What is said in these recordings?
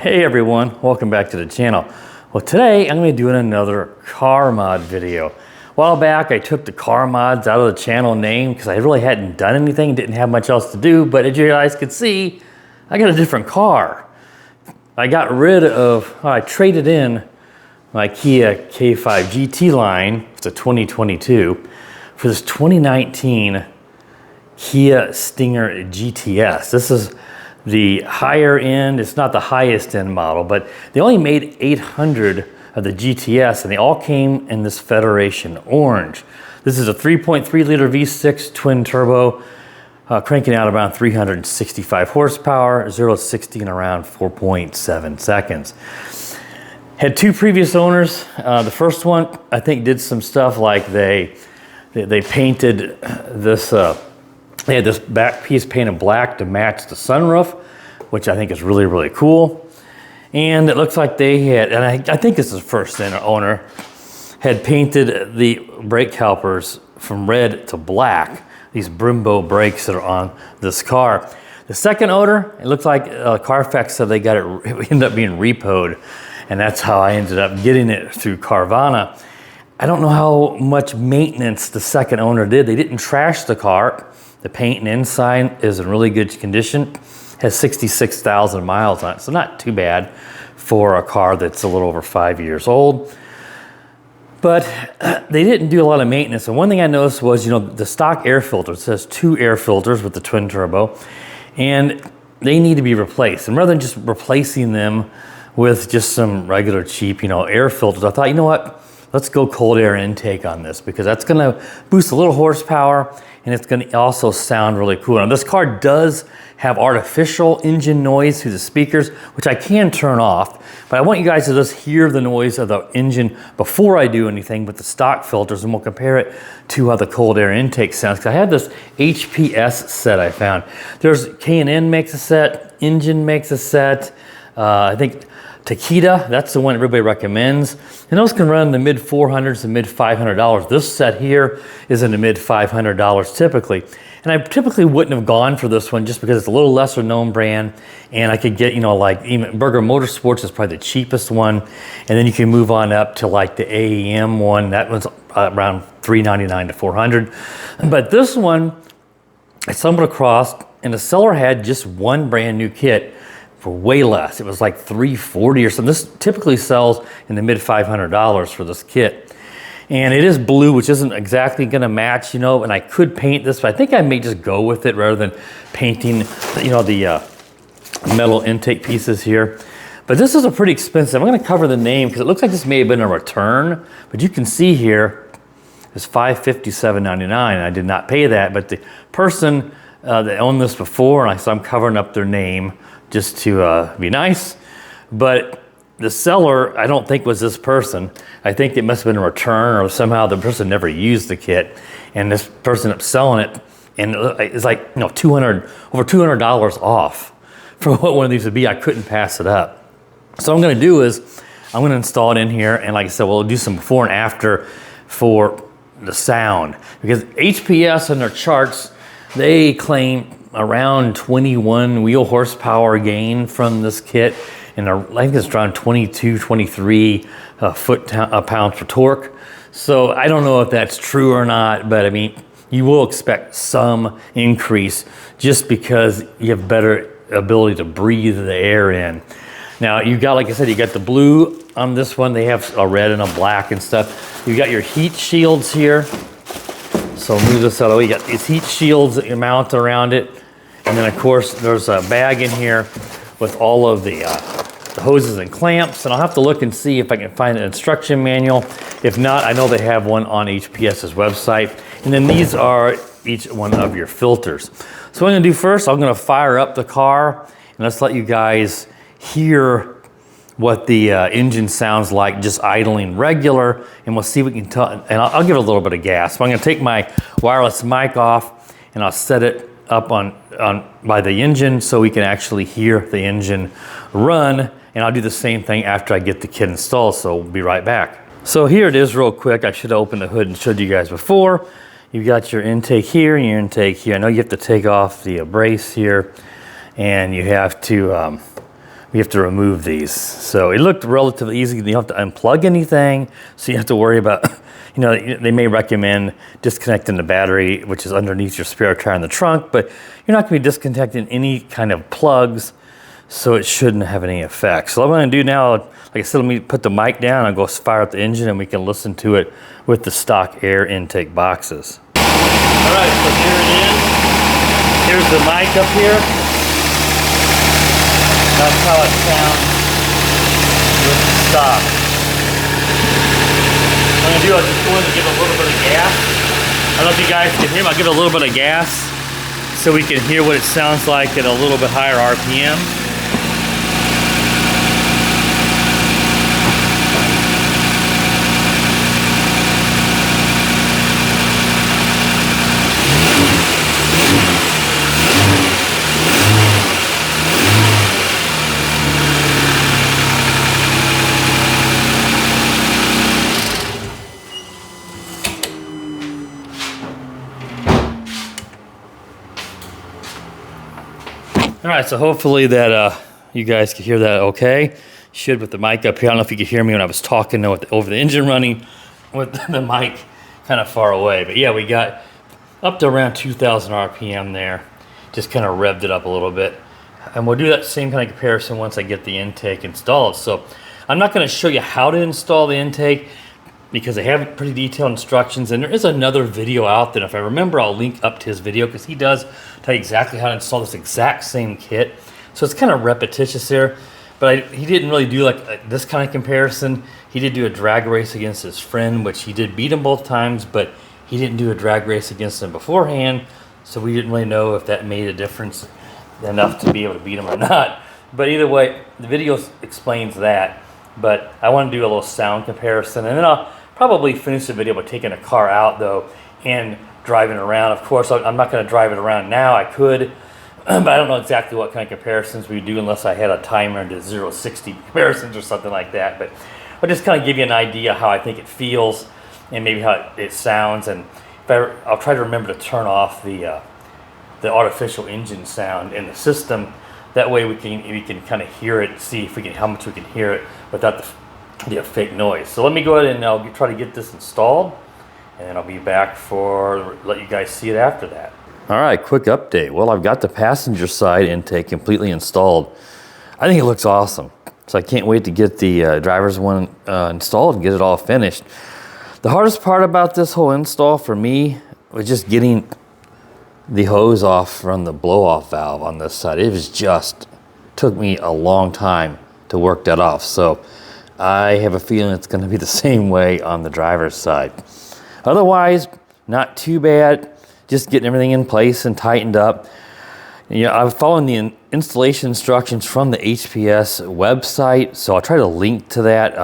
Hey everyone, welcome back to the channel. Well, today I'm going to be doing another car mod video. A while back I took the car mods out of the channel name because I really hadn't done anything, didn't have much else to do, but as you guys could see, I got a different car. I traded in my Kia K5 GT line, it's a 2022, for this 2019 Kia Stinger GTS. This is the higher end, it's not the highest end model, but they only made 800 of the GTS and they all came in this Federation orange. This is a 3.3 liter V6 twin turbo, cranking out around 365 horsepower, 0 to 60 in around 4.7 seconds. Had two previous owners. The first one, I think, did some stuff like they painted this, they had this back piece painted black to match the sunroof, which I think is really, really cool. And it looks like they had, and I think this is the first owner, had painted the brake calipers from red to black, these Brembo brakes that are on this car. The second owner, it looks like Carfax said it ended up being repoed, and that's how I ended up getting it through Carvana. I don't know how much maintenance the second owner did. They didn't trash the car. The paint and inside is in really good condition. Has 66,000 miles on it, so not too bad for a car that's a little over 5 years old. But they didn't do a lot of maintenance. And one thing I noticed was, the stock air filter, it says 2 air filters with the twin turbo, and they need to be replaced. And rather than just replacing them with just some regular cheap, air filters, I thought, you know what? Let's go cold air intake on this because that's gonna boost a little horsepower and it's gonna also sound really cool. Now this car does have artificial engine noise through the speakers, which I can turn off, but I want you guys to just hear the noise of the engine before I do anything with the stock filters, and we'll compare it to how the cold air intake sounds. Because I have this HPS set I found. There's K&N makes a set, Engine makes a set, I think Takeda, that's the one everybody recommends. And those can run in the mid $400s to mid $500. This set here is in the mid $500 typically. And I typically wouldn't have gone for this one just because it's a little lesser known brand. And I could get, like even Burger Motorsports is probably the cheapest one. And then you can move on up to like the AEM one. That one's around $399 to $400. But this one, I stumbled across and the seller had just one brand new kit for way less. It was like $340 or something. This typically sells in the mid $500 for this kit. And it is blue, which isn't exactly gonna match, and I could paint this, but I think I may just go with it rather than painting, the metal intake pieces here. But this is a pretty expensive. I'm gonna cover the name because it looks like this may have been a return, but you can see here, it's $557.99. I did not pay that, but the person that owned this before, and so I'm covering up their name, just to be nice. But the seller, I don't think was this person. I think it must have been a return or somehow the person never used the kit and this person up selling it. And it's like, over $200 off for what one of these would be. I couldn't pass it up. So what I'm gonna do is I'm gonna install it in here. And like I said, we'll do some before and after for the sound, because HPS in their charts, they claim around 21 wheel horsepower gain from this kit, and I think it's around 22, 23 pounds per torque. So I don't know if that's true or not, but I mean, you will expect some increase just because you have better ability to breathe the air in. Now you got, like I said, you got the blue on this one. They have a red and a black and stuff. You got your heat shields here. So move this out of the way. You got these heat shields that you mount around it. And then of course there's a bag in here with all of the hoses and clamps. And I'll have to look and see if I can find an instruction manual. If not, I know they have one on HPS's website. And then these are each one of your filters. So what I'm gonna do first, I'm gonna fire up the car and let's let you guys hear what the engine sounds like just idling regular, and we'll see if we can tell. And I'll give it a little bit of gas. So I'm gonna take my wireless mic off and I'll set it up by the engine so we can actually hear the engine run. And I'll do the same thing after I get the kit installed, so we'll be right back. So here it is real quick. I should have opened the hood and showed you guys before. You've got your intake here and your intake here. I know you have to take off the brace here, and you have to we have to remove these. So it looked relatively easy. You don't have to unplug anything, so you have to worry about, you know, they may recommend disconnecting the battery, which is underneath your spare tire in the trunk, but you're not gonna be disconnecting any kind of plugs, so it shouldn't have any effect. So what I'm gonna do now, like I said, let me put the mic down and go fire up the engine and we can listen to it with the stock air intake boxes. All right, so here it is. Here's the mic up here. That's how it sounds with the stock. What I'm gonna do, I'll just go in and give it a little bit of gas. I don't know if you guys can hear me. I'll give it a little bit of gas so we can hear what it sounds like at a little bit higher RPM. All right, so hopefully that you guys can hear that okay. Should with the mic up here. I don't know if you could hear me when I was talking over the engine running with the mic kind of far away. But yeah, we got up to around 2,000 RPM there. Just kind of revved it up a little bit. And we'll do that same kind of comparison once I get the intake installed. So I'm not going to show you how to install the intake because they have pretty detailed instructions, and there is another video out there. If I remember, I'll link up to his video because he does tell you exactly how to install this exact same kit. So it's kind of repetitious here, but he didn't really do like this kind of comparison. He did do a drag race against his friend, which he did beat him both times, but he didn't do a drag race against him beforehand, so we didn't really know if that made a difference enough to be able to beat him or not. But either way, the video explains that, but I want to do a little sound comparison, and then I'll probably finish the video by taking a car out though and driving around. Of course, I'm not going to drive it around now. I could, but I don't know exactly what kind of comparisons we do unless I had a timer and did 0-60 comparisons or something like that. But I'll just kind of give you an idea how I think it feels and maybe how it sounds. And I'll try to remember to turn off the artificial engine sound in the system. That way we can kind of hear it, see if we can how much we can hear it without the fake noise. So let me go ahead and I'll try to get this installed, and then I'll be back for let you guys see it after that. All right, quick update. Well, I've got the passenger side intake completely installed. I think it looks awesome. So I can't wait to get the driver's one installed and get it all finished. The hardest part about this whole install for me was just getting the hose off from the blow-off valve on this side. It was just took me a long time to work that off. So I have a feeling it's going to be the same way on the driver's side. Otherwise, not too bad. Just getting everything in place and tightened up. You know, I'm following the installation instructions from the HPS website, so I'll try to link to that.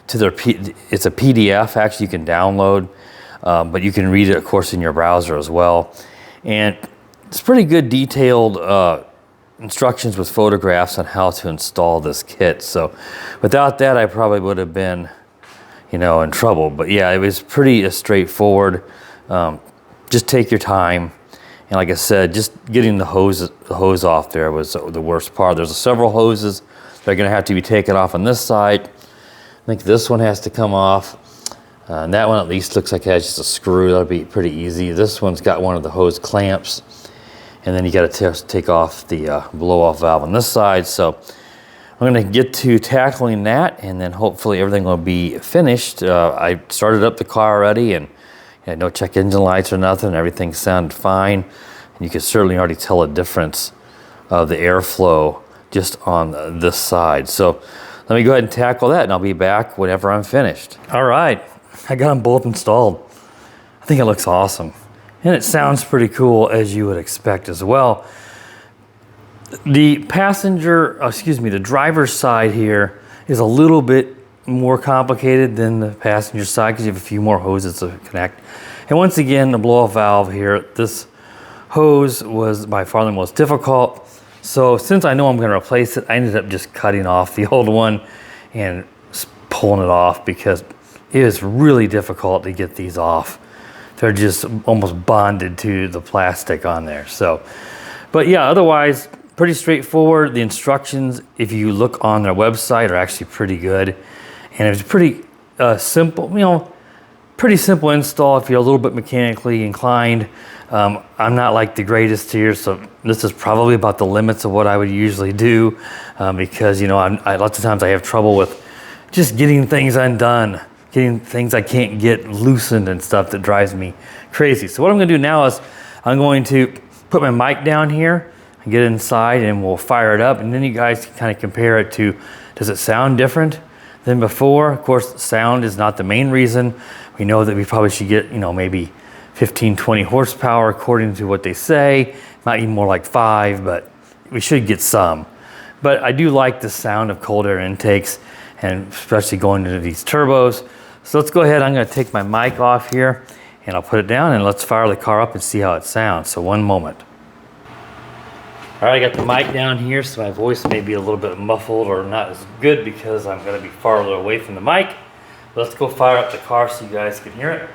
It's a PDF actually you can download, but you can read it, of course, in your browser as well. And it's pretty good detailed instructions with photographs on how to install this kit. So without that, I probably would have been, you know, in trouble. But yeah, it was pretty straightforward. Just take your time. And like I said, just getting the hose off there was the worst part. There's several hoses that are gonna have to be taken off on this side. I think this one has to come off. And that one at least looks like it has just a screw. That'll be pretty easy. This one's got one of the hose clamps. And then you got to take off the blow-off valve on this side. So I'm going to get to tackling that, and then hopefully everything will be finished. I started up the car already, and had no check engine lights or nothing. Everything sounded fine. And you can certainly already tell a difference of the airflow just on this side. So let me go ahead and tackle that, and I'll be back whenever I'm finished. All right, I got them both installed. I think it looks awesome. And it sounds pretty cool, as you would expect as well. The the driver's side here is a little bit more complicated than the passenger side because you have a few more hoses to connect. And once again, the blow-off valve here, this hose was by far the most difficult. So since I know I'm going to replace it, I ended up just cutting off the old one and pulling it off because it is really difficult to get these off. They're just almost bonded to the plastic on there. So, but yeah, otherwise pretty straightforward. The instructions, if you look on their website, are actually pretty good. And it's pretty simple, you know, pretty simple install if you're a little bit mechanically inclined. I'm not like the greatest here, so this is probably about the limits of what I would usually do because, you know, lots of times I have trouble with just getting things undone, getting things I can't get loosened and stuff that drives me crazy. So what I'm gonna do now is I'm going to put my mic down here and get inside and we'll fire it up, and then you guys can kind of compare it to, does it sound different than before? Of course, sound is not the main reason. We know that we probably should get, you know, maybe 15, 20 horsepower according to what they say. Might be more like 5, but we should get some. But I do like the sound of cold air intakes, and especially going into these turbos. So let's go ahead, I'm gonna take my mic off here and I'll put it down and let's fire the car up and see how it sounds. So one moment. All right, I got the mic down here, so my voice may be a little bit muffled or not as good because I'm gonna be farther away from the mic. Let's go fire up the car so you guys can hear it.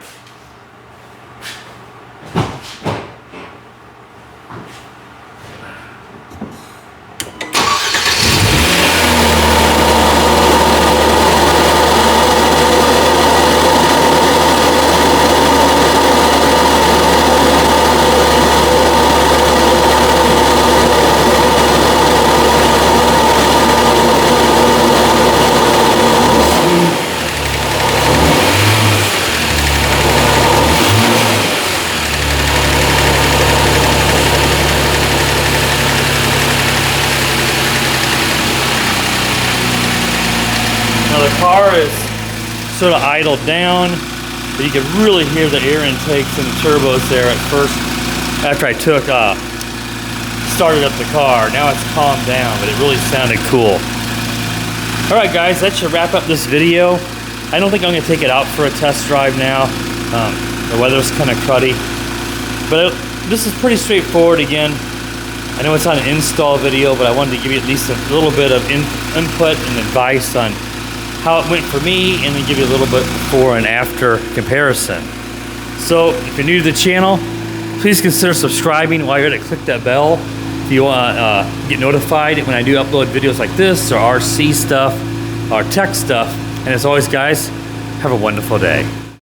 Now the car is sort of idled down, but you can really hear the air intakes and the turbos there at first after I started up the car. Now it's calmed down, but it really sounded cool. All right guys, that should wrap up this video. I don't think I'm gonna take it out for a test drive now. The weather's kind of cruddy, but this is pretty straightforward. Again, I know it's not an install video, but I wanted to give you at least a little bit of input and advice on how it went for me, and then give you a little bit before and after comparison. So if you're new to the channel, please consider subscribing while you're at it. Click that bell if you want to get notified when I do upload videos like this, or RC stuff, or tech stuff. And as always guys, have a wonderful day.